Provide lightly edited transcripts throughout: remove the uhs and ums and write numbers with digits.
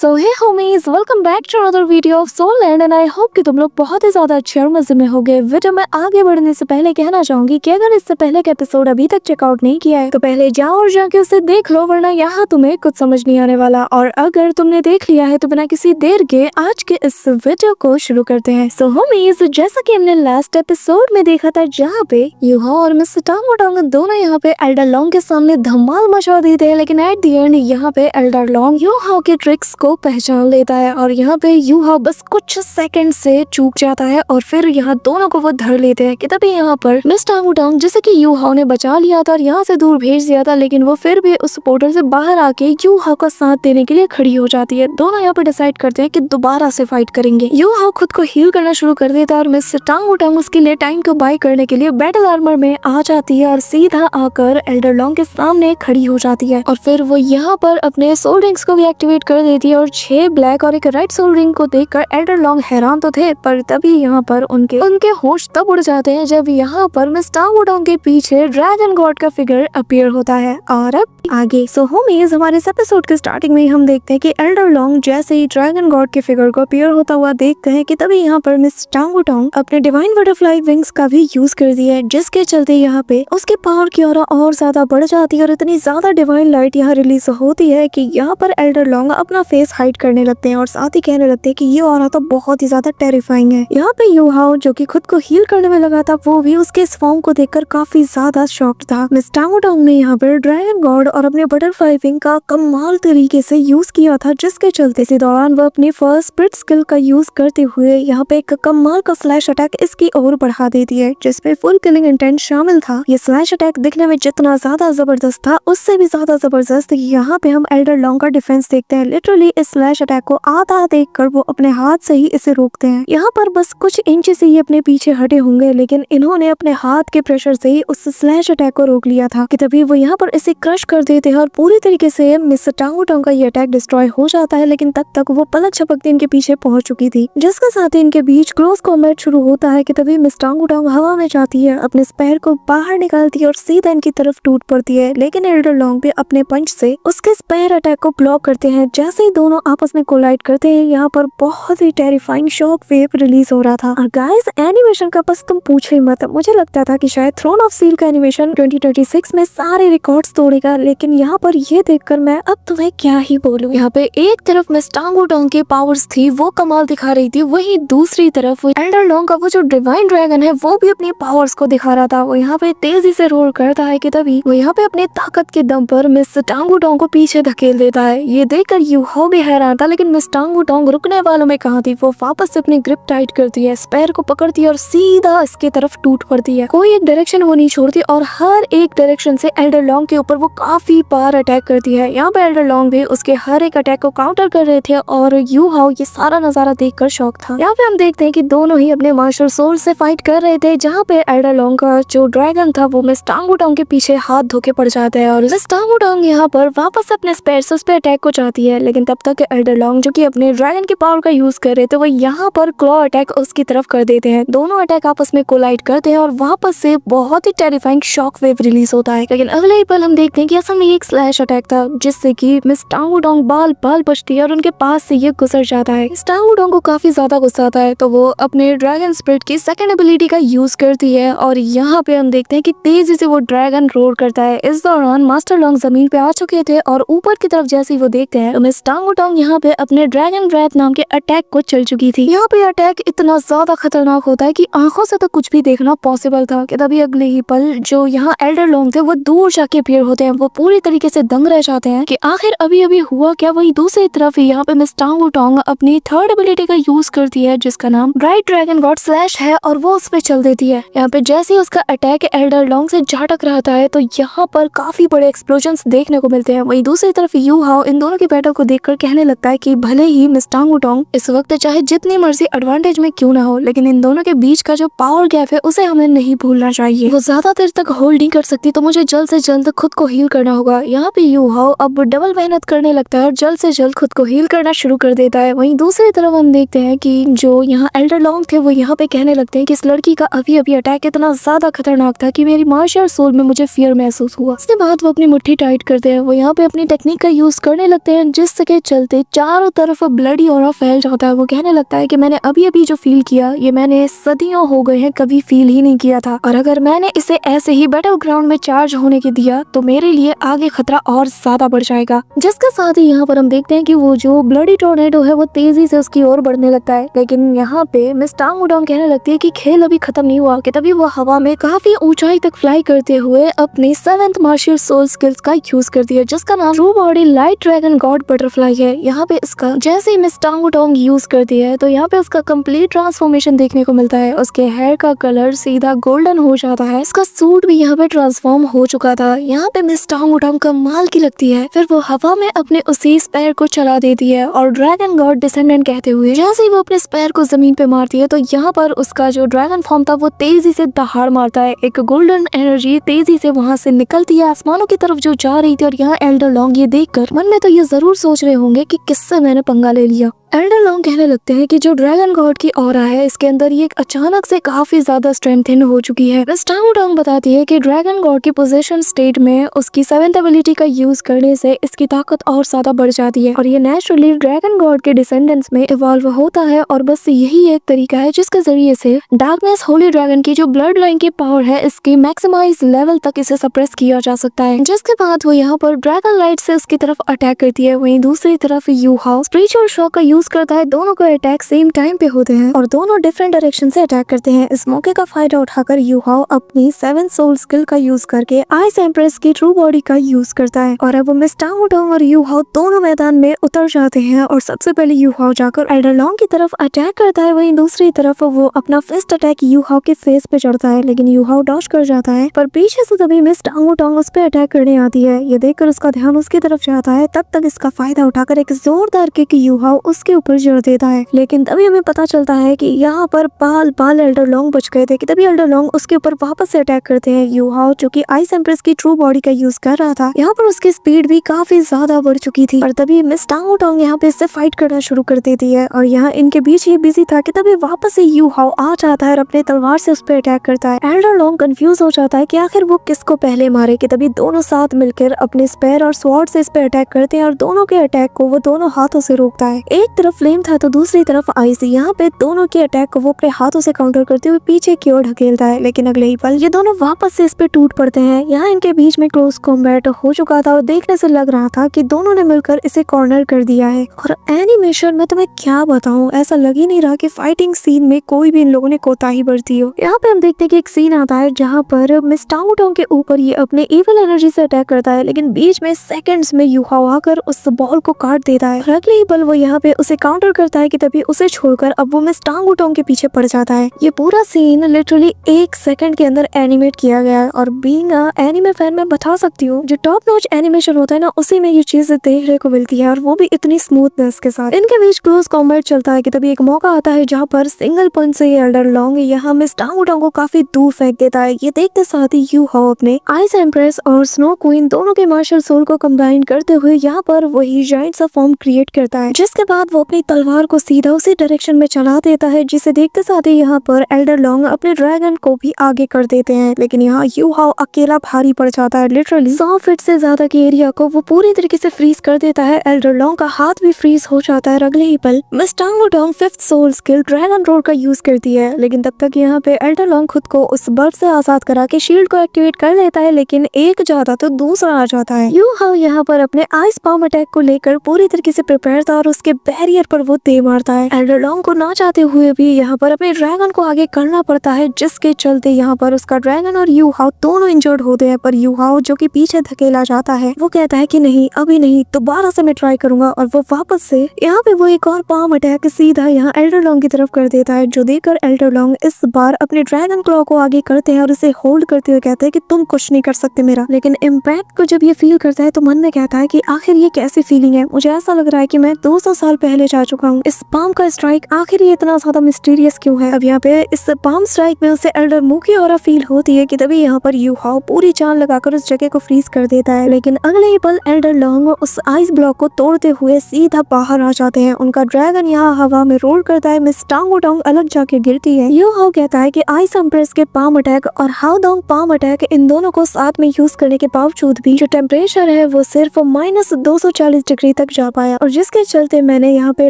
So hey homies, welcome back to another video of Soul Land and I hope कि तुम लोग बहुत ही ज्यादा अच्छे और मजे में होगे। वीडियो में आगे बढ़ने से पहले कहना चाहूंगी कि अगर इससे पहले का एपिसोड अभी तक चेकआउट नहीं किया है तो पहले जाओ और जाके उसे देख लो, वरना यहाँ तुम्हें कुछ समझ नहीं आने वाला। और अगर तुमने देख लिया है तो बिना किसी देर के आज के इस वीडियो को शुरू करते हैं। सो होमीज, जैसा कि हमने लास्ट एपिसोड में देखा था जहाँ पे यूहाओ और मिस्टर टांग दोनों यहाँ पे एल्डर लॉन्ग के सामने धमाल मचा देते हैं, लेकिन एट द एंड यहाँ पे एल्डर लॉन्ग यूहाओ के ट्रिक्स को पहचान लेता है और यहाँ पे यूहाओ बस कुछ सेकंड से चूक जाता है और फिर यहाँ दोनों को वो धर लेते हैं कि तभी यहाँ पर मिस टांग जैसे कि यूहाओ ने बचा लिया था और यहाँ से दूर भेज दिया था, लेकिन वो फिर भी उस पोर्टल से बाहर आके यूहाओ का साथ देने के लिए खड़ी हो जाती है। दोनों यहाँ पे डिसाइड करते हैं कि दोबारा से फाइट करेंगे। यूहाओ खुद को हील करना शुरू कर देता है और मिस टांग उसके लिए टाइम को बाय करने के लिए बैटल आर्मर में आ जाती है और सीधा आकर एल्डर लॉन्ग के सामने खड़ी हो जाती है और फिर वो यहाँ पर अपने सोल रिंग्स को भी एक्टिवेट कर देती है और 6 ब्लैक और एक रेड सोल रिंग को देखकर एल्डर लॉन्ग हैरान तो थे, पर तभी यहाँ पर उनके होश तब उड़ जाते हैं जब यहाँ पर मिस टांग के पीछे ड्रैगन गॉड का फिगर अपीयर होता है। और अब आगे सो होमीज, हमारे इस एपिसोड के स्टार्टिंग में हम देखते हैं कि एल्डर लॉन्ग जैसे ही ड्रैगन गॉड के फिगर को अपीयर होता हुआ देखते हैं कि तभी यहाँ पर मिस टांग अपने डिवाइन बटरफ्लाई विंग्स का भी यूज कर दिया है, जिसके चलते यहाँ पे उसके पावर की ऑरा और ज्यादा बढ़ जाती है और इतनी ज्यादा डिवाइन लाइट यहाँ रिलीज होती है कि यहाँ पर एल्डर लॉन्ग अपना फेस हाइड करने लगते हैं और साथ ही कहने लगते हैं कि ये ऑरा तो बहुत ही ज्यादा टेरिफाइंग है। यहाँ पे यूहाओ जो कि खुद को हील करने में लगा था वो भी उसके इस फॉर्म को देखकर काफी ज्यादा शॉक्ड था। मिस टांग ने यहाँ पर ड्रैगन गॉड और अपने बटरफ्लाई विंग का कमाल तरीके से यूज किया था, जिसके चलते इसी दौरान वो अपनी फर्स्ट स्पिरिट स्किल का यूज करते हुए यहाँ पे एक कमाल का स्लैश अटैक इसकी ओर बढ़ा देती है, जिसपे फुल किलिंग इंटेंट शामिल था। ये स्लैश अटैक दिखने में जितना ज्यादा जबरदस्त था उससे भी ज्यादा जबरदस्त यहाँ पे हम एल्डर लॉन्ग का डिफेंस देखते हैं। लिटरली इस स्लैश अटैक को आधा देखकर वो अपने हाथ से ही इसे रोकते हैं। यहाँ पर बस कुछ इंच से ही अपने पीछे हटे होंगे, लेकिन इन्होंने अपने हाथ के प्रेशर से ही उस स्लैश अटैक को रोक लिया था कि तभी वो यहाँ पर इसे क्रश कर देते हैं और पूरी तरीके से मिस टांग का ये अटैक डिस्ट्रॉय हो जाता है। लेकिन तब तक वो पलक झपकते इनके पीछे पहुंच चुकी थी, जिसके साथ ही इनके बीच क्लोज कॉम्बैट शुरू होता है कि तभी मिस टांग हवा में जाती है, अपने स्पैर को बाहर निकालती है और सीधा इनकी तरफ टूट पड़ती है, लेकिन एल्डर लॉन्ग भी अपने पंच से उसके स्पैर अटैक को ब्लॉक करते हैं। जैसे ही दोनों आपस में कोलाइड करते हैं यहाँ पर बहुत ही टेरिफाइंग शॉक वेव रिलीज हो रहा था। और गाइस, एनिमेशन का बस तुम पूछो ही मत, मुझे लगता था कि शायद थ्रोन ऑफ सील का एनिमेशन 2026 में सारे रिकॉर्ड्स तोड़ेगा, लेकिन यहाँ पर ये देखकर मैं अब तुम्हें क्या ही बोलूं। यहाँ पे एक तरफ मिस टांग के पावर्स थी वो कमाल दिखा रही थी, वही दूसरी तरफ एल्डर लॉन्ग का वो जो डिवाइन ड्रैगन है वो भी अपनी पावर्स को दिखा रहा था। वो यहाँ पे तेजी से रोल करता है कि तभी वो यहाँ पे अपने ताकत के दम पर मिस टांग को पीछे धकेल देता है। ये देखकर यूहाओ भी हैरान था, लेकिन मिस टांग रुकने वालों में कहाँ थी। वो वापस से अपनी ग्रिप टाइट करती है, स्पैर को पकड़ती है और सीधा इसके तरफ टूट पड़ती है। कोई एक डायरेक्शन वो नहीं छोड़ती और हर एक डायरेक्शन से एल्डर लॉन्ग के ऊपर वो काफी बार अटैक करती है। यहाँ पे एल्डर लॉन्ग भी उसके हर एक अटैक को काउंटर कर रहे थे और यूहाओ ये सारा नजारा देखकर शॉक था। यहाँ पे हम देखते हैं कि दोनों ही अपने मार्शल सोल से फाइट कर रहे थे, जहाँ पे एल्डर लॉन्ग का जो ड्रैगन था वो मिस टांग के पीछे हाथ धोके पड़ जाता है और मिस टांग यहाँ पर वापस अपने स्पैर से उस पे अटैक को चाहती है, लेकिन तब तक एल्डर लॉन्ग जो कि अपने ड्रैगन की पावर का यूज कर रहे थे वो यहाँ पर क्लॉ अटैक उसकी तरफ कर देते हैं। दोनों अटैक आपस में कोलाइड करते हैं और वापस से बहुत ही टेरिफाइंग शॉक वेव रिलीज होता है। लेकिन अगले ही पल हम देखते हैं कि असल में एक स्लैश अटैक था, जिससे कि मिस टांग बाल बचती है और उनके पास से ये गुजर जाता है। मिस टांग को काफी ज्यादा गुस्सा आता है तो वो अपने ड्रैगन स्पिरिट की सेकंड एबिलिटी का यूज करती है और यहाँ पे हम देखते हैं कि तेजी से वो ड्रैगन रोर करता है। इस दौरान मास्टर लॉन्ग जमीन पे आ चुके थे और ऊपर की तरफ जैसे ही वो देखते हैं तो मिस टांग यहाँ पे अपने ड्रैगन ब्रेथ नाम के अटैक को चल चुकी थी। यहाँ पे अटैक इतना ज्यादा खतरनाक होता है कि आंखों से तो कुछ भी देखना पॉसिबल था कि तभी अगले ही पल जो यहाँ एल्डर लॉन्ग थे वो दूर जाके अपीयर होते हैं। वो पूरी तरीके से दंग रह जाते हैं कि आखिर अभी अभी हुआ क्या। वही दूसरी तरफ यहाँ पे मिस टांग अपनी थर्ड एबिलिटी का यूज करती है, जिसका नाम ब्राइट ड्रैगन गॉड स्लैश है और वो उस पे चल देती है। यहाँ पे जैसे ही उसका अटैक एल्डर लॉन्ग से जा टकराता है तो यहाँ पर काफी बड़े एक्सप्लोजन देखने को मिलते हैं। वही दूसरी तरफ यूहाओ इन दोनों की बैटल को देखकर कहने लगता है कि भले ही मिस टांग इस वक्त चाहे जितनी मर्जी एडवांटेज में क्यों ना हो, लेकिन इन दोनों के बीच का जो पावर गैप है उसे हमें नहीं भूलना चाहिए। वो ज्यादा देर तक होल्ड नहीं कर सकती तो मुझे जल्द से जल्द खुद को हील करना होगा। यहाँ पे यूहाओ अब डबल मेहनत करने लगता है और जल्द से जल्द खुद को हील करना शुरू कर देता है। वहीं दूसरी तरफ हम देखते हैं कि जो यहाँ एल्डर लॉन्ग थे वो यहाँ पे कहने लगते हैं कि इस लड़की का अभी अभी अटैक इतना ज्यादा खतरनाक था कि मेरी मार्शल सोल में मुझे फियर महसूस हुआ। इसके बाद वो अपनी मुट्ठी टाइट करते हैं। वो यहाँ पे अपनी टेक्निक का यूज करने लगते हैं, जिसके चलते चारों तरफ ब्लडी ऑरा फैल जाता है। वो कहने लगता है कि मैंने अभी अभी जो फील किया ये मैंने सदियों हो गए हैं कभी फील ही नहीं किया था, और अगर मैंने इसे ऐसे ही बैटल ग्राउंड में चार्ज होने के दिया तो मेरे लिए आगे खतरा और ज्यादा बढ़ जाएगा। जिसके साथ ही यहाँ पर हम देखते हैं कि वो जो ब्लडी टोर्नेडो है वो तेजी से उसकी ओर बढ़ने लगता है। लेकिन यहाँ पे मिस टांग उडोंग कहने लगती है कि खेल अभी खत्म नहीं हुआ कि तभी वो हवा में काफी ऊंचाई तक फ्लाई करते हुए अपनी 7th मार्शियल सोल स्किल्स का यूज करती है, जिसका नाम true body light dragon God butterfly है। यहाँ पे इसका जैसे ही मिस टांग उडोंग यूज करती है तो यहाँ पे उसका कंप्लीट ट्रांसफॉर्मेशन देखने को मिलता है। उसके हेयर का कलर सीधा गोल्डन हो जाता है, इसका सूट भी यहाँ पे ट्रांसफॉर्म हो चुका था। यहाँ पे मिस टांग उडोंग कमाल की लगती है। फिर वो हवा में अपने उसी स्पैर को चला देती है और ड्रैगन गॉड डिसेंडेंट कहते हुए जैसे ही वो अपने स्पैर को जमीन पे मारती है तो यहाँ पर उसका जो ड्रैगन फॉर्म था वो तेजी से दहाड़ मारता है। एक गोल्डन एनर्जी तेजी से वहाँ से निकलती है आसमानों की तरफ जो जा रही थी, और यहाँ एल्डर लॉन्ग ये देखकर मन में तो ये जरूर सोच रहे होंगे कि किससे मैंने पंगा ले लिया। एल्डर लॉन्ग कहने लगते हैं कि जो ड्रैगन गॉड की ऑरा है इसके अंदर ये अचानक से काफी ज्यादा स्ट्रेंथन हो चुकी है। मिस टांग उडोंग बताती है कि ड्रैगन गॉड की पोजीशन स्टेट में उसकी 7th एबिलिटी का यूज करने से इसकी ताकत और ज्यादा बढ़ जाती है, और ये नेचुरली ड्रैगन गॉड के डिसेंडेंट्स में इवॉल्व होता है। और बस यही एक तरीका है जिसके जरिए से डार्कनेस होली ड्रैगन की जो ब्लड लाइन की पावर है इसकी मैक्सिमाइज लेवल तक इसे सप्रेस किया जा सकता है। जिसके बाद वो यहाँ पर ड्रैगन लाइट से उसकी तरफ अटैक करती है। वहीं दूसरी तरफ यू हाउ स्पिरिचुअल शॉक का यूज करता है। दोनों का अटैक सेम टाइम पे होते हैं और दोनों डिफरेंट डायरेक्शन से अटैक करते हैं। इस मौके का फायदा उठाकर यू हाउ अपनी 7th सोल स्किल का यूज करके आइस एम्प्रेस की ट्रू बॉडी का यूज करता है, और अब मिस टांग उडोंग और यू हाउ दोनों मैदान में उतर जाते हैं। और सबसे पहले यू हाउ जाकर एल्डर लॉन्ग की तरफ अटैक करता है, वहीं दूसरी तरफ वो अपना फिस्ट अटैक यू हाउ के फेस पे चढ़ता है, लेकिन यू हाउ डॉज कर जाता है। पर पीछे से तभी मिस टांग उडोंग उस पे अटैक करने आती है। ये देखकर उसका ध्यान उसकी तरफ जाता है, तब तक इसका फायदा उठाकर एक जोरदार किक यू हाउ उसके ऊपर जड़ देता है। लेकिन तभी हमें पता चलता है कि यहाँ पर बाल एल्डर लॉन्ग बच गए थे कि तभी एल्डर लॉन्ग उसके ऊपर वापस से अटैक करते हैं। यू हाउ जो कि आइस एम्प्रेस की ट्रू बॉडी का यूज कर रहा था, यहाँ पर उसकी स्पीड भी काफी ज्यादा बढ़ चुकी थी, और तभी मिस टांग उडोंग यहाँ पे इससे फाइट करना शुरू कर देती है। और यहाँ इनके बीच ये बिजी था कि तभी वापस से यू हाउ आ जाता है और अपने तलवार से उस पर अटैक करता है। एल्डर लॉन्ग कंफ्यूज हो जाता है कि आखिर वो किसको पहले मारे कि तभी दोनों साथ मिलकर अपने स्पेयर और स्वॉर्ड से इस पे अटैक करते हैं, और दोनों के अटैक को वो दोनों हाथों से रोकता है। एक तरफ फ्लेम था तो दूसरी तरफ आइस। यहाँ पे दोनों के अटैक को वो अपने हाथों से काउंटर करते हुए पीछे की ओर ढकेलता है, लेकिन अगले ही पल ये दोनों वापस से इस पे टूट पड़ते हैं। यहाँ इनके बीच में क्लोज कॉम्बैट हो चुका था और देखने से लग रहा था कि दोनों ने मिलकर इसे कॉर्नर कर दिया है। और एनिमेशन में तुम्हें क्या बताऊं, ऐसा लग ही नहीं रहा कि फाइटिंग सीन में कोई भी इन लोगों ने कोताही बरती हो। यहाँ पे हम देखते हैं कि एक सीन आता है जहाँ पर मिस टांग उडोंग के ऊपर ये अपने इविल एनर्जी से अटैक करता है, लेकिन बीच में सेकंड्स में यू हाउ आकर उस बॉल को काट देता है। अगले ही पल वो यहाँ पे उसे काउंटर करता है कि तभी उसे छोड़कर अब वो मिस टांग उडोंग के पीछे पड़ जाता है। ये पूरा सीन लिटरली 1 सेकंड के अंदर एनिमेट किया गया है, और बीइंग अ एनिमे फैन मैं बता सकती हूँ जो टॉप नॉच एनिमेशन होता है ना उसी में ये चीजें देखने को मिलती है, और वो भी इतनी स्मूथनेस के साथ। इनके बीच क्लोज कॉम्बैट चलता है कि तभी एक मौका आता है जहाँ पर सिंगल पंच से एल्डर लॉन्ग यहाँ मिस टांग उडोंग को काफी दूर फेंक देता है। ये देखते साथ ही यू हाउ अपने आइस एम्प्रेस और स्नो क्वीन दोनों के मार्शल सोल को कंबाइन करते हुए यहाँ पर वही जायंट सा फॉर्म क्रिएट करता है, जिसके बाद वो अपनी तलवार को सीधा उसी डायरेक्शन में चला देता है, जिसे देखते साथ ही यहाँ पर एल्डर लॉन्ग अपने ड्रैगन को भी आगे कर देते हैं। लेकिन यहाँ यू हाउ अकेला भारी पड़ जाता है। लिटरली 100 फीट से ज्यादा के एरिया को वो पूरी तरीके से फ्रीज कर देता है। एल्डर लॉन्ग का हाथ भी फ्रीज हो जाता है। अगले ही पल Miss Tang Wutong 5th soul skill dragon road का यूज करती है, लेकिन तब तक यहाँ पे एल्डर लॉन्ग खुद को उस बर्फ से आजाद करा के शील्ड को एक्टिवेट कर लेता है, लेकिन एक जाता तो दूसरा आ जाता है। यू हाउ यहाँ पर अपने आइस पाम अटैक को लेकर पूरी तरीके से प्रिपेयर था और उसके बैरियर पर वो दे मारता है। एल्डर लॉन्ग को ना चाहते हुए भी यहाँ पर अपने ड्रैगन को आगे करना पड़ता है, जिसके चलते यहाँ पर उसका ड्रैगन और यू हाउ दोनों इंजर्ड होते हैं। पर यू हाउ जो कि पीछे धकेला जाता है वो कहता है कि नहीं अभी नहीं, दोबारा से मैं ट्राई करूंगा, और वो वापस से यहाँ पे वो एक और पाम अटैक सीधा यहाँ एल्डर लॉन्ग की तरफ कर देता है, जो देखकर एल्डर लॉन्ग इस बार अपने ड्रैगन क्लॉ को आगे करते हैं और उसे होल्ड करते हुए कहते हैं कि तुम कुछ नहीं कर सकते मेरा। लेकिन इम्पैक्ट को जब ये फील करता है तो मन में कहता है कि आखिर ये कैसी फीलिंग है। मुझे ऐसा लग रहा है कि मैं 200 साल पहले पहले जा चुका हूँ। इस पाम का स्ट्राइक आखिर ये इतना ज्यादा मिस्टीरियस क्यों है? अब यहाँ पे इस पाम स्ट्राइक में उसे एल्डर मुंह की ऑरा फील होती है कि तभी यहाँ पर यू हाओ पूरी जान लगाकर उस जगह को फ्रीज कर देता है। लेकिन अगले ही पल एल्डर लॉन्ग उस आइस ब्लॉक को तोड़ते हुए सीधा बाहर आ जाते हैं। उनका ड्रैगन यहाँ हवा में रोल करता है। मिस टांगोडोंग अलग जाके गिरती है। यू हाओ कहता है कि आइस एम्प्रेस के पाम अटैक और हाओडोंग पाम अटैक इन दोनों को साथ में यूज करने के बावजूद भी जो टेम्परेचर है वो सिर्फ -240 डिग्री तक जा पाया, और जिसके चलते मैंने यहाँ पे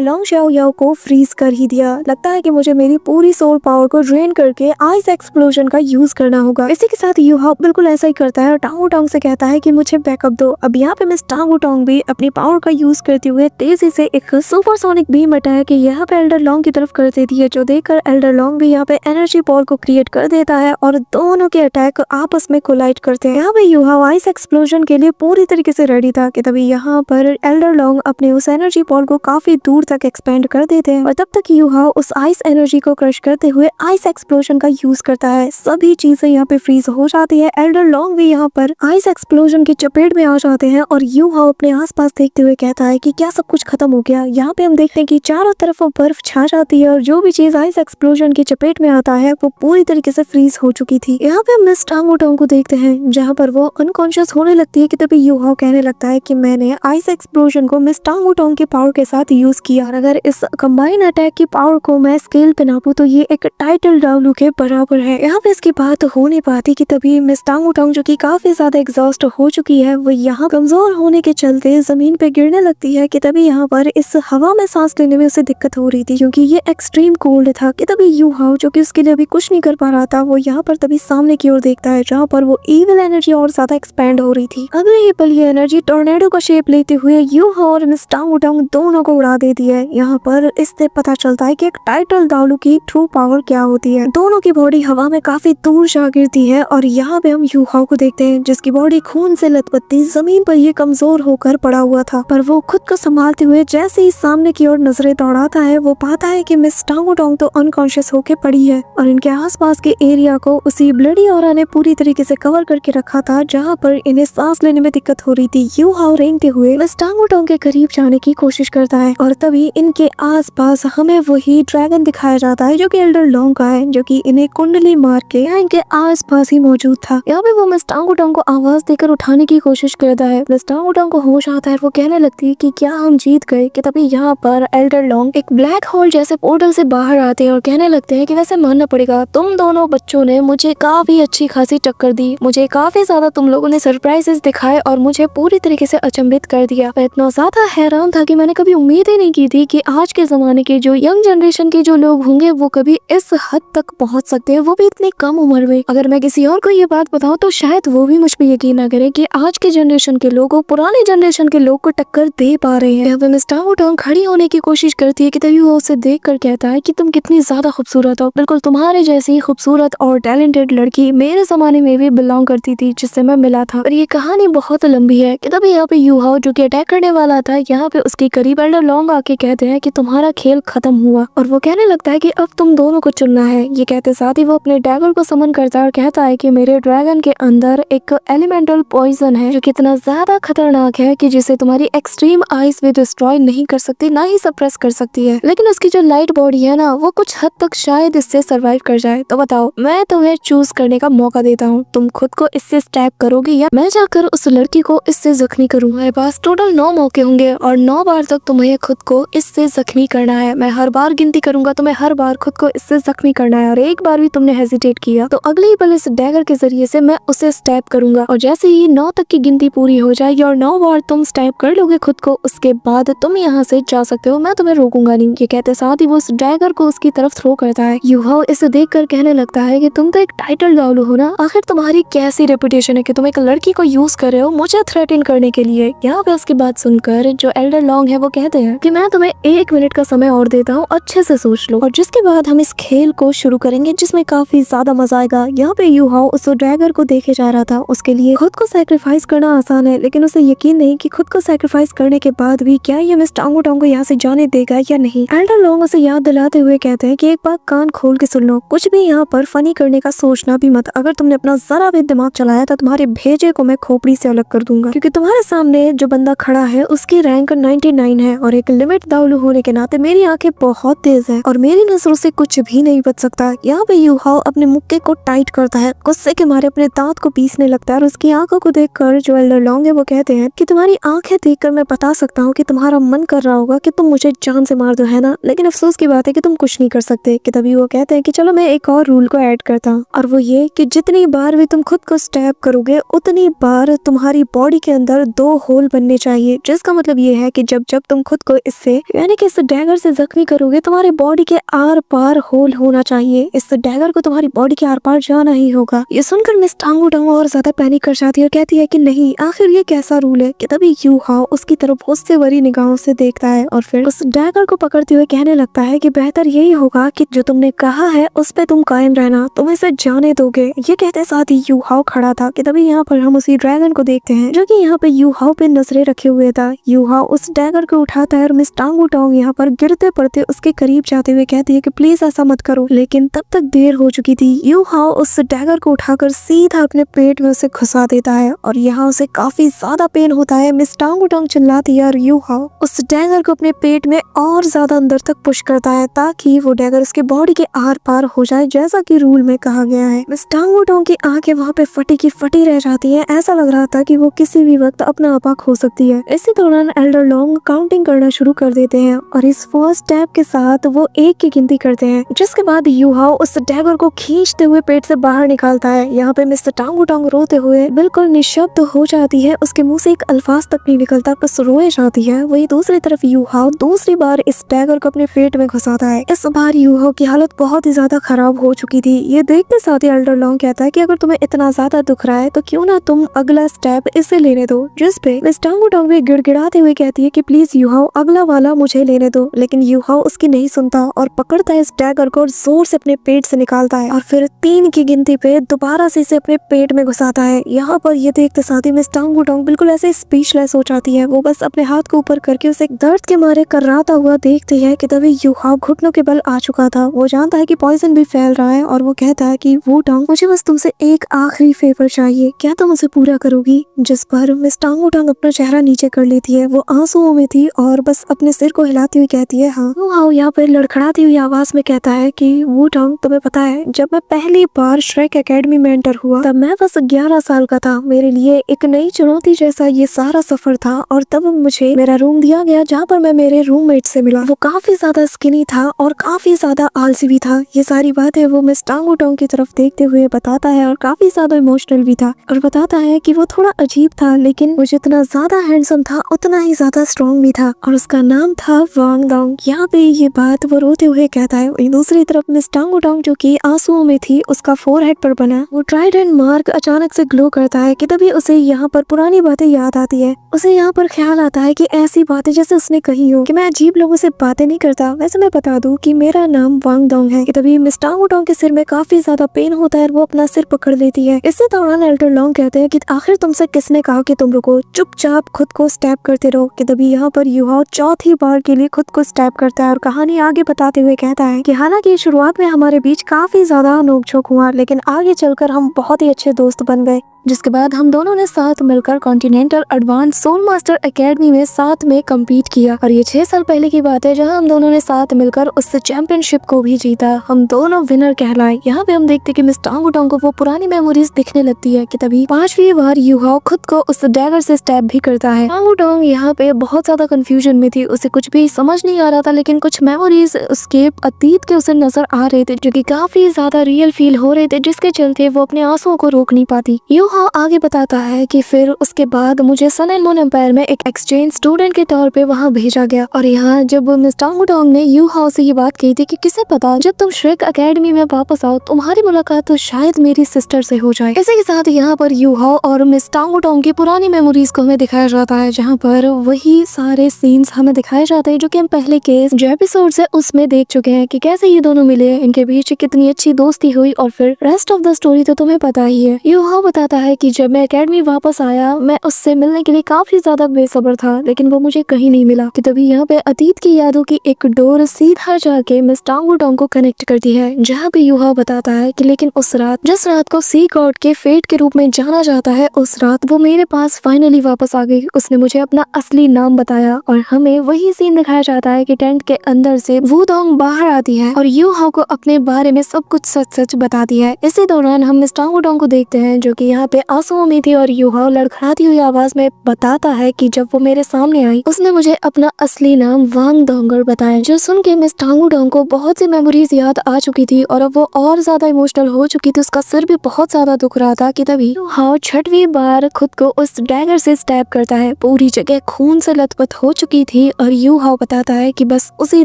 लॉन्ग शाओ याओ को फ्रीज कर ही दिया। लगता है कि मुझे मेरी पूरी सोल पावर को ड्रेन करके आइस एक्सप्लोजन का यूज करना होगा। इसी के साथ यू हाओ बिल्कुल ऐसा ही करता है और टांगोडोंग से कहता है कि मुझे बैकअप दो। अब यहाँ पे मिस टांगोडोंग भी अपनी पावर का यूज करते हुए तेजी से एक सुपरसोनिक बीम अटैक यहाँ पे एल्डर लॉन्ग की तरफ कर देती है, जो देखकर एल्डर लॉन्ग भी यहाँ पे एनर्जी बॉल को क्रिएट कर देता है और दोनों के अटैक आपस में कोलाइड करते हैं। यहाँ पे यू हाओ आइस एक्सप्लोजन के लिए पूरी तरीके से रेडी था कि तभी यहाँ पर एल्डर लॉन्ग अपने उस एनर्जी बॉल को काफी दूर तक एक्सपेंड कर देते हैं और तब तक यू हाओ उस आइस एनर्जी को क्रश करते हुए आइस एक्सप्लोजन का यूज करता है। सभी चीजें यहाँ पे फ्रीज हो जाती है। एल्डर लॉन्ग भी यहाँ पर आइस एक्सप्लोजन की चपेट में आ जाते हैं और यू हाओ अपने आसपास देखते हुए कहता है कि क्या सब कुछ खत्म हो गया? यहाँ पे हम देखते हैं कि चारों तरफ बर्फ छा जाती है और जो भी चीज आइस एक्सप्लोजन की चपेट में आता है वो पूरी तरीके से फ्रीज हो चुकी थी। यहाँ पे मिस टांगोडोंग को देखते हैं जहाँ पर वो अनकॉन्शियस होने लगती है कि तभी यू हाओ कहने लगता है कि मैंने आइस एक्सप्लोजन को मिस टांगोडोंग के पावर के साथ यूज किया और अगर इस कंबाइन अटैक की पावर को मैं स्केल पे नापूं तो ये एक टाइटल डब्ल्यू के बराबर है। यहाँ पे इसकी बात हो नहीं पाती कि तभी मिस टांगोडोंग जो कि काफी ज्यादा एग्जॉस्ट हो चुकी है वो यहाँ कमजोर होने के चलते जमीन पे गिरने लगती है कि तभी यहाँ पर इस हवा में सांस लेने में उसे दिक्कत हो रही थी क्योंकि ये एक्सट्रीम कोल्ड था कि तभी यू हाओ जो कि उसके लिए अभी कुछ नहीं कर पा रहा था वो यहाँ पर तभी सामने की ओर देखता है जहाँ पर वो ईविल एनर्जी और ज्यादा एक्सपैंड हो रही थी। अगले ही पल ये एनर्जी टोर्नेडो का शेप लेते हुए यू हाओ और मिस टांगोडोंग दोनों को उड़ा देती है। यहाँ पर इससे पता चलता है कि एक टाइटल डब्ल्यू की ट्रू पावर क्या होती है। दोनों की बॉडी हवा में काफी दूर जा गिरती है और यहाँ पे हम यू हाओ को देखते हैं जिसकी बॉडी खून से लथपथी जमीन पर ये कमजोर होकर पड़ा हुआ था, पर वो खुद को संभालते हुए जैसे ही सामने की ओर नजरें दौड़ाता है वो पाता है कि मिस टांगोडोंग तो अनकॉन्शियस होके पड़ी है और इनके आसपास के एरिया को उसी ब्लडी ऑरा ने पूरी तरीके से कवर करके रखा था जहाँ पर इन्हें सांस लेने में दिक्कत हो रही थी। यू हाओ रेंगते हुए मिस टांगोडोंग के करीब जाने की कोशिश करता है और तभी इनके आसपास हमें वही ड्रैगन दिखाया जाता है जो कि एल्डर लॉन्ग का है, जो कि इन्हें कुंडली मार के इनके आसपास ही मौजूद था। यहाँ पे वो मिस टांगोडोंग को आवाज देकर उठाने की कोशिश करता है। मिस टांगोडोंग को होश आता है, वो कहने लगती है कि क्या हम जीत गए? कि तभी यहाँ पर एल्डर लॉन्ग एक ब्लैक होल जैसे पोर्टल से बाहर आते हैं और कहने लगते हैं कि वैसे मानना पड़ेगा तुम दोनों बच्चों ने मुझे काफी अच्छी खासी टक्कर दी, मुझे काफी ज्यादा तुम लोगों ने सरप्राइजेस दिखाए और मुझे पूरी तरीके से अचंभित कर दिया। मैं इतना ज्यादा हैरान था कि मैंने कभी उम्मीद ही नहीं की थी कि आज के जमाने के जो यंग जनरेशन के जो लोग होंगे वो कभी इस हद तक पहुंच सकते हैं, वो भी इतनी कम उम्र में। अगर मैं किसी और को ये बात बताऊं तो शायद वो भी मुझ पे यकीन ना करे कि आज के जनरेशन के लोग पुराने जनरेशन के लोग को टक्कर दे पा रहे हैं। मिस टांगोडोंग खड़ी होने की कोशिश करती है कि तभी वो उसे देख कर कहता है कि तुम कितनी ज्यादा खूबसूरत हो, बिल्कुल तुम्हारे जैसी खूबसूरत और टैलेंटेड लड़की मेरे जमाने में भी बिलोंग करती थी जिससे मैं मिला था। और ये कहानी बहुत लंबी है कि तभी यहाँ पे यू हाओ जो कि अटैक करने वाला था यहाँ पे उसके करीब एल्डर लॉन्ग आके कहते हैं कि तुम्हारा खेल खत्म हुआ और वो कहने लगता है कि अब तुम दोनों को चुनना है। ये कहते साथ ही वो अपने डैगर को समन करता है और कहता है कि मेरे ड्रैगन के अंदर एक एलिमेंटल पॉइजन है जो कितना ज्यादा खतरनाक है कि जिसे तुम्हारी एक्सट्रीम आइस भी डिस्ट्रॉय नहीं कर सकती, ना ही सप्रेस कर सकती है, लेकिन उसकी जो लाइट बॉडी है ना वो कुछ हद तक शायद इससे सरवाइव कर जाए। तो बताओ, मैं तुम्हें चूज करने का मौका देता हूँ, तुम खुद को इससे स्टैब करोगे या मैं जाकर उस लड़की को इससे जख्मी करूँ। मेरे पास टोटल 9 मौके होंगे और 9 बार तक तुम्हें खुद को इससे जख्मी करना है। मैं हर बार गिनती करूंगा, तुम्हें हर बार खुद को इससे जख्मी करना है और एक बार भी तुमने हेजिटेट किया तो अगली पल इस डैगर के जरिए से मैं उसे स्टैब करूंगा और जैसे ही 9 तक की गिनती पूरी हो जाएगी और 9 बार तुम स्टैब कर लोगे खुद को, उसके बाद तुम यहाँ से जा सकते हो, मैं तुम्हें रोकूंगा नहीं। ये कहते साथ ही वो उस डैगर को उसकी तरफ थ्रो करता है। यू हाओ इसे देख कर कहने लगता है कि तुम तो एक टाइटल डाउलू हो ना, आखिर तुम्हारी कैसी रेपुटेशन है कि तुम एक लड़की को यूज कर रहे हो मुझे थ्रेटन करने के लिए। यहाँ पे उसकी बात सुनकर जो एल्डर लॉन्ग है वो कहते हैं कि मैं तुम्हें 1 मिनट का समय और देता हूँ, अच्छे से सोच लो और जिसके बाद हम इस खेल को शुरू करेंगे जिसमें काफी ज्यादा मजा आएगा। यहाँ पे यू हाओ उस ड्रैगर को देखे जा रहा था, उसके लिए खुद को सैक्रिफाइस करना आसान है लेकिन उसे यकीन नहीं कि खुद को सैक्रिफाइस करने के बाद भी क्या ये मिस टांगोडोंग को यहाँ से जाने देगा या नहीं। एल्डर लॉन्ग उसे याद दिलाते हुए कहते हैं कि एक बात कान खोल के सुन लो, कुछ भी यहाँ पर फनी करने का सोचना भी मत। अगर तुमने अपना जरा भी दिमाग चलाया तो तुम्हारे भेजे को मैं खोपड़ी से अलग कर दूंगा, क्योंकि तुम्हारे सामने जो बंदा खड़ा है उसकी रैंक 99 है और एक लिमिट दाउलू होने के नाते मेरी आंखें बहुत तेज है और मेरी नजरों से कुछ भी नहीं बच सकता। यहाँ पे यू हाओ अपने मुक्के को टाइट करता है, गुस्से के मारे अपने दांत को पीसने लगता है और उसकी आंखों को देखकर जो एल्डर लॉन्ग है वो कहते हैं कि तुम्हारी आंखें देखकर मैं बता सकता हूँ कि तुम्हारा मन कर रहा होगा कि तुम मुझे जान से मार दो, है ना, लेकिन अफसोस की बात है कि तुम कुछ नहीं कर सकते। कि तभी वो कहते हैं कि चलो मैं एक और रूल को ऐड करता हूँ, और वो ये कि जितनी बार भी तुम खुद को स्टैब करोगे उतनी बार तुम्हारी बॉडी के अंदर 2 होल बनने चाहिए, जिसका मतलब ये है कि जब जब तुम खुद को इससे यानी कि इस डैगर से जख्मी करोगे तुम्हारी बॉडी के आर पार होल होना चाहिए। इस डैगर को तुम्हारी बॉडी के आर पार जाना ही होगा। ये सुनकर मिस टांगू टांगू और ज्यादा पैनिक कर जाती है और कहती है कि नहीं, आखिर ये कैसा रूल है। कि तभी यू हाओ उसकी तरफ गुस्से भरी निगाहों से देखता है और फिर उस डैगर को पकड़ते हुए कहने लगता है कि बेहतर यही होगा कि जो तुमने कहा है उस पे तुम कायम रहना, तुम इसे जाने दोगे। ये कहते साथ ही यू हाओ खड़ा था। कि तभी यहाँ पर हम उसी ड्रैगन को देखते हैं जो कि यहाँ पे यू हाओ पे नजरें रखे हुए था। यू हाओ उस डैगर को उठाता है और मिस टांगू टांग यहाँ पर गिरते पड़ते उसके करीब जाते हुए कहती है कि प्लीज ऐसा मत करो, लेकिन तब तक देर हो चुकी थी। यू हाओ उस डैगर को उठाकर सीधा अपने पेट में उसे घुसा देता है और यहाँ उसे काफी ज्यादा पेन होता है। मिस टांगू टांग चिल्लाती है और यू हाओ उस डैगर को अपने पेट में और ज्यादा अंदर तक पुश करता है ताकि वो डैगर उसके बॉडी के आर पार हो जाए, जैसा कि रूल में कहा गया है। मिस टांगू टांग की आंखें वहाँ पे फटी की फटी रह जाती है। ऐसा लग रहा था कि वो किसी भी वक्त अपना आपा खो सकती है। इसी दौरान एल्डर लॉन्ग काउंटिंग करना शुरू कर देते हैं और इस फर्स्ट स्टेप के साथ वो 1 की गिनती करते हैं, जिसके बाद यू हाओ उस डैगर को खींचते हुए पेट से बाहर निकालता है। यहाँ पे मिस्टर टांगू टांग रोते हुए बिल्कुल निशब्द हो जाती है, उसके मुंह से एक अल्फाज तक नहीं निकलता, बस रोए जाती है। वही दूसरी तरफ यू हाओ दूसरी बार इस डैगर को अपने पेट में घुसाता है। इस बार यू हाओ की हालत बहुत ही ज्यादा खराब हो चुकी थी। ये देखते साथ ही एल्डर लॉन्ग कहता है कि अगर तुम्हें इतना ज्यादा दुख रहा है तो क्यों ना तुम अगला स्टेप इसे लेने दो, जिस पे मिस टांगू टांग भी गिड़गिड़ाते हुए कहती है कि प्लीज यू हाओ अगला वाला मुझे लेने दो, लेकिन यू हाओ उसकी नहीं सुनता और पकड़ता है इस डैगर को और जोर से अपने पेट से निकालता है और फिर 3 की गिनती पे दोबारा से इसे अपने पेट में घुसाता है। यहाँ पर ये देखते साथ ही मिस टांगू टांग बिल्कुल ऐसे स्पीचलेस हो जाती है। वो बस अपने हाथ को ऊपर करके उसे दर्द के मारे कर्राता हुआ देखती है। कि तभी यू हाओ घुटनों के बल आ चुका था। वो जानता है कि पॉइजन भी फैल रहा है और वो कहता है कि वो टांग मुझे बस तुमसे एक आखिरी फेवर चाहिए, क्या तुम उसे पूरा करोगी। जिस पर मिस टांगू टांग अपना चेहरा नीचे कर लेती है। वो आंसुओं में थी और बस अपने सिर को हिलाती हुई कहती है हाँ। वो हाओ यहाँ पर लड़खड़ाती हुई आवाज में कहता है कि वो टांग तुम्हें पता है जब मैं पहली बार श्रेक एकेडमी में एंटर हुआ तब मैं बस 11 साल का था। मेरे लिए एक नई चुनौती जैसा ये सारा सफर था और तब मुझे मेरा रूम दिया गया जहाँ पर मैं मेरे रूममेट से मिला। वो काफी ज्यादा स्किनी था और काफी ज्यादा आलसी भी था। ये सारी बातें वो मिस टांगू टांग की तरफ देखते हुए बताता है और काफी ज्यादा इमोशनल भी था और बताता है कि वो थोड़ा अजीब था लेकिन वो जितना ज्यादा हैंडसम था उतना ही ज्यादा स्ट्रॉन्ग भी था और उसका नाम था वांग डोंग। यहाँ पे ये बात वो रोते हुए कहता है। वहीं दूसरी तरफ मिस टांगू टांग जो कि आंसुओं में थी, उसका फोरहेड पर बना वो ट्राइडेंट मार्क अचानक से ग्लो करता है। कि तभी उसे यहाँ पर पुरानी बातें याद आती है। उसे यहाँ पर ख्याल आता है कि ऐसी बातें जैसे उसने कही हो कि मैं अजीब लोगों से बातें नहीं करता, वैसे मैं बता दूं कि मेरा नाम वांग डोंग है। कि तभी मिस टांगू टांग के सिर में काफी ज्यादा पेन होता है और वो अपना सिर पकड़ लेती है। इसी दौरान एल्डर लॉन्ग कहते हैं कि आखिर तुमसे किसने कहा कि तुम रुको, चुपचाप खुद को स्टैब करते रहो। कि तभी यहाँ पर यू हाओ चौथी बार के लिए खुद को स्टैब करता है और कहानी आगे बताते हुए कहता है कि हालांकि शुरुआत में हमारे बीच काफी ज्यादा नोकझोंक हुआ लेकिन आगे चलकर हम बहुत ही अच्छे दोस्त बन गए, जिसके बाद हम दोनों ने साथ मिलकर Continental Advance Soul Master Academy में साथ में कम्पीट किया। और ये 6 साल पहले की बात है जहां हम दोनों ने साथ मिलकर उस चैंपियनशिप को भी जीता। हम दोनों विनर कहलाए। यहाँ पे हम देखते कि मिस टांगू टांग को वो पुरानी मेमोरीज दिखने लगती है। कि तभी 5वीं बार यू हाओ खुद को उस डैगर से स्टैब भी करता है। टांगू टांग यहाँ पे बहुत ज्यादा कंफ्यूजन में थी, उसे कुछ भी समझ नहीं आ रहा था लेकिन कुछ मेमोरीज उसके अतीत के उसे नजर आ रहे थे जो कि काफी ज्यादा रियल फील हो रहे थे, जिसके चलते वो अपने आंसुओं को रोक नहीं पाती। यू हाओ आगे बताता है कि फिर उसके बाद मुझे सन एंड मून एम्पायर में एक एक्सचेंज स्टूडेंट के तौर पे वहाँ भेजा गया। और यहाँ जब मिस टांगू टांग ने यू हाओ से ये बात कही थी कि किसे पता जब तुम श्रेक एकेडमी में वापस आओ तुम्हारी मुलाकात तो शायद मेरी सिस्टर से हो जाए। इसी के साथ यहाँ पर यू हाओ और मिस टांगू टांग की पुरानी मेमोरीज को हमें दिखाया जाता है, जहाँ पर वही सारे सीन्स हमें दिखाए जाते हैं जो कि हम पहले के जो एपिसोड है उसमें देख चुके हैं कि कैसे ये दोनों मिले, इनके बीच कितनी अच्छी दोस्ती हुई और फिर रेस्ट ऑफ द स्टोरी तो तुम्हें पता ही है। यू हाओ बताता है कि जब मैं एकेडमी वापस आया मैं उससे मिलने के लिए काफी ज्यादा बेसब्र था, लेकिन वो मुझे कहीं नहीं मिला। कि तभी यहाँ पे अतीत की यादों की एक डोर सीधा जाके मिस टांग वुडोंग को कनेक्ट करती है, जहाँ पे यूहाओ बताता है कि लेकिन उस रात, जिस रात को सी गॉड के फेट के रूप में जाना जाता है, उस रात वो मेरे पास फाइनली वापस आ गई। उसने मुझे अपना असली नाम बताया और हमें वही सीन दिखाया जाता है कि टेंट के अंदर से वुडोंग बाहर आती है और यूहाओ को अपने बारे में सब कुछ सच सच बताती है। इसी दौरान हम मिस टांग वुडोंग को देखते हैं जो कि यहाँ पे आंसुओं में थी और यूहाओ लड़खड़ाती हुई आवाज में बताता है कि जब वो मेरे सामने आई उसने मुझे अपना असली नाम वांग डोंगर बताया। जो सुन के मिस टांग वुडोंग को बहुत सी मेमोरीज याद आ चुकी थी और अब वो और ज्यादा इमोशनल हो चुकी थी, उसका सिर भी बहुत ज्यादा दुख रहा था। कि तभी यूहाओ छठवीं बार खुद को उस डैगर से स्टैब करता है। पूरी जगह खून से लथपथ हो चुकी थी और यूहाओ बताता है कि बस उसी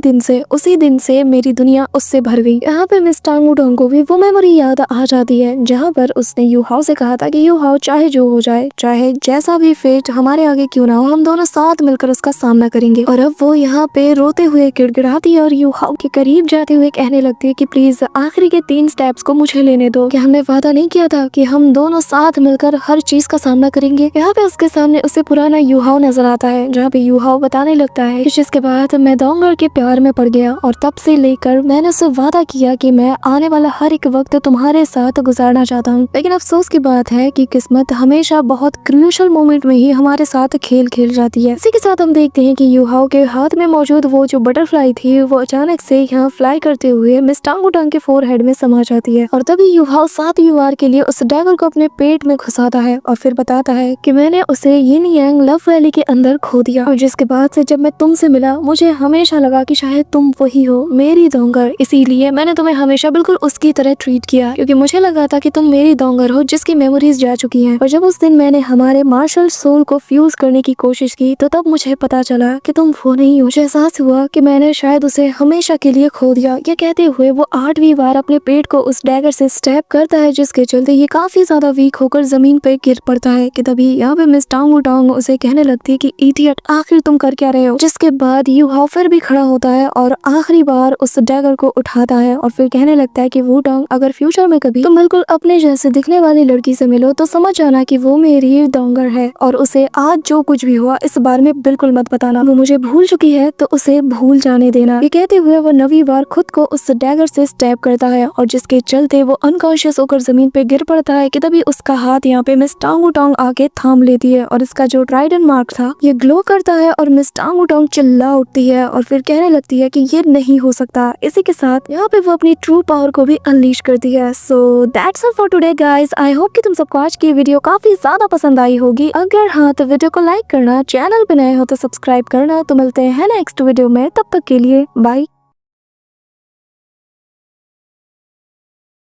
दिन से मेरी दुनिया उससे भर गई। यहाँ पे मिस टांग वुडोंग को भी वो मेमोरी याद आ जाती है जहाँ पर उसने यूहाओ से कहा था कि यूहाओ चाहे जो हो जाए, चाहे जैसा भी फेट हमारे आगे क्यों ना हो, हम दोनों साथ मिलकर उसका सामना करेंगे। और अब वो यहाँ पे रोते हुए गिड़गिड़ाती है और यूहाओ के करीब जाते हुए कहने लगती है कि प्लीज आखिरी के 3 स्टेप्स को मुझे लेने दो, कि हमने वादा नहीं किया था कि हम दोनों साथ मिलकर हर चीज का सामना करेंगे। यहाँ पे उसके सामने उसे पुराना यूहाओ नजर आता है, जहाँ पे यूहाओ बताने लगता है कि जिसके बाद मैं डोंगर के प्यार में पड़ गया और तब से लेकर मैंने उससे वादा किया कि मैं आने वाला हर एक वक्त तुम्हारे साथ गुजारना चाहता हूँ। लेकिन अफसोस की बात है कि किस्मत हमेशा बहुत क्रूशियल मोमेंट में ही हमारे साथ खेल खेल जाती है। इसी के साथ हम देखते हैं कि यूहाओ के हाथ में मौजूद वो जो बटरफ्लाई थी वो अचानक से यहाँ फ्लाई करते हुए मिस टांग वुडोंग के फोरहेड में समा जाती है और तभी यूहाओ 7वीं बार के लिए उस डैगर को अपने पेट में घुसाता है और फिर बताता है कि मैंने उसे यिन यांग लव वैली के अंदर खो दिया और जिसके बाद से जब मैं तुमसे मिला मुझे हमेशा लगा कि शायद तुम वही हो मेरी डोंगर, इसीलिए मैंने तुम्हें हमेशा बिल्कुल उसकी तरह ट्रीट किया, क्योंकि मुझे लगा था कि तुम मेरी डोंगर हो जिसकी मेमोरीज जा चुकी हैं। और जब उस दिन मैंने हमारे मार्शल सोल को फ्यूज करने की कोशिश की तो तब मुझे पता चला कि तुम वो नहीं हो। मुझे एहसास हुआ कि मैंने शायद उसे हमेशा के लिए खो दिया। ये कहते हुए वो 8वीं बार अपने पेट को उस डैगर से स्टैब करता है, जिसके चलते ये काफी ज्यादा वीक होकर जमीन पे गिर पड़ता है। कि तभी यहाँ पे मिस टांग वुडोंग उसे कहने लगती है कि इडियट आखिर तुम कर क्या रहे हो। जिसके बाद यूहाओ फिर भी खड़ा होता है और आखिरी बार उस डैगर को उठाता है और फिर कहने लगता है कि वुडोंग अगर फ्यूचर में कभी तुम बिल्कुल अपने जैसे दिखने वाली लड़की से मिलो तो समझ जाना कि वो मेरी डोंगर है और उसे आज जो कुछ भी हुआ इस बारे में बिल्कुल मत बताना। वो मुझे भूल चुकी है तो उसे भूल जाने देना। ये कहते हुए वो 9वीं बार खुद को उस डैगर से स्टैब करता है और जिसके चलते वो अनकॉन्शियस होकर जमीन पे गिर पड़ता है। कि तभी उसका हाथ यहाँ पे मिस टांग वुडोंग आके थाम लेती है और इसका जो ट्राइडेंट मार्क था ये ग्लो करता है और मिस टांग वुडोंग चिल्ला उठती है और फिर कहने लगती है कि ये नहीं हो सकता। इसी के साथ यहाँ पे वो अपनी ट्रू पावर को भी अनलीश करती है। So that's all for today guys. I hope कि तुम सबको आज की वीडियो काफी ज्यादा पसंद आई होगी। अगर हाँ तो वीडियो को लाइक करना, चैनल पे नए हो तो सब्सक्राइब करना। तो मिलते हैं नेक्स्ट वीडियो में, तब तक के लिए बाय।